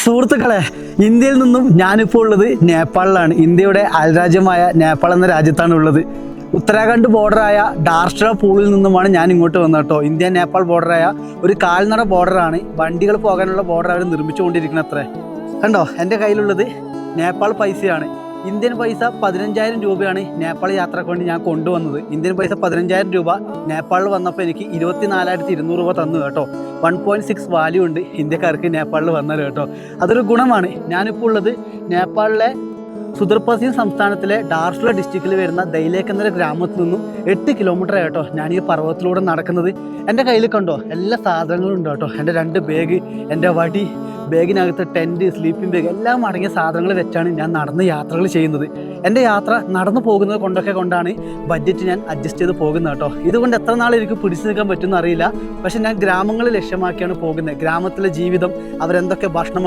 സുഹൃത്തുക്കളെ, ഇന്ത്യയിൽ നിന്നും ഞാനിപ്പോൾ ഉള്ളത് നേപ്പാളിലാണ്. ഇന്ത്യയുടെ അയൽരാജ്യമായ നേപ്പാൾ എന്ന രാജ്യത്താണ് ഉള്ളത്. ഉത്തരാഖണ്ഡ് ബോർഡറായ ഡാർസ്റ്റ പൂളിൽ നിന്നുമാണ് ഞാൻ ഇങ്ങോട്ട് വന്നത് കേട്ടോ. ഇന്ത്യ നേപ്പാൾ ബോർഡറായ ഒരു കാൽനട ബോർഡറാണ്. വണ്ടികൾ പോകാനുള്ള ബോർഡർ അവർ നിർമ്മിച്ചുകൊണ്ടിരിക്കുന്നത് അത്രേ. കണ്ടോ, എൻ്റെ കയ്യിലുള്ളത് നേപ്പാൾ പൈസയാണ്. ഇന്ത്യൻ പൈസ 15,000 രൂപയാണ് നേപ്പാൾ യാത്രക്ക് വേണ്ടി ഞാൻ കൊണ്ടുവന്നത്. ഇന്ത്യൻ പൈസ 15,000 രൂപ നേപ്പാളിൽ വന്നപ്പോൾ എനിക്ക് 24,200 രൂപ തന്നു കേട്ടോ. 1.6 വാല്യൂ ഉണ്ട് ഇന്ത്യക്കാർക്ക് നേപ്പാളിൽ വന്നാൽ കേട്ടോ. അതൊരു ഗുണമാണ്. ഞാനിപ്പോൾ ഉള്ളത് നേപ്പാളിലെ സുദർപസിൻ സംസ്ഥാനത്തിലെ ഡാർസുല ഡിസ്ട്രിക്റ്റിൽ വരുന്ന ദൈലേക്ക് എന്നൊരു ഗ്രാമത്തിൽ നിന്നും 8 കിലോമീറ്റർ കേട്ടോ ഞാൻ ഈ പർവ്വതത്തിലൂടെ നടക്കുന്നത്. എൻ്റെ കയ്യിൽ കണ്ടോ എല്ലാ സാധനങ്ങളും ഉണ്ട് കേട്ടോ. എൻ്റെ 2 ബാഗ്, എൻ്റെ വടി, ബാഗിനകത്ത് ടെൻറ്റ്, സ്ലീപ്പിംഗ് ബാഗ് എല്ലാം അടങ്ങിയ സാധനങ്ങൾ വെച്ചാണ് ഞാൻ നടന്ന് യാത്രകൾ ചെയ്യുന്നത്. എൻ്റെ യാത്ര നടന്നു പോകുന്നത് കൊണ്ടാണ് ബഡ്ജറ്റ് ഞാൻ അഡ്ജസ്റ്റ് ചെയ്ത് പോകുന്നത് കേട്ടോ. ഇതുകൊണ്ട് എത്ര നാൾ എനിക്ക് പിടിച്ചു നിൽക്കാൻ പറ്റുമെന്ന് അറിയില്ല. പക്ഷെ ഞാൻ ഗ്രാമങ്ങൾ ലക്ഷ്യമാക്കിയാണ് പോകുന്നത്. ഗ്രാമത്തിലെ ജീവിതം, അവരെന്തൊക്കെ ഭക്ഷണം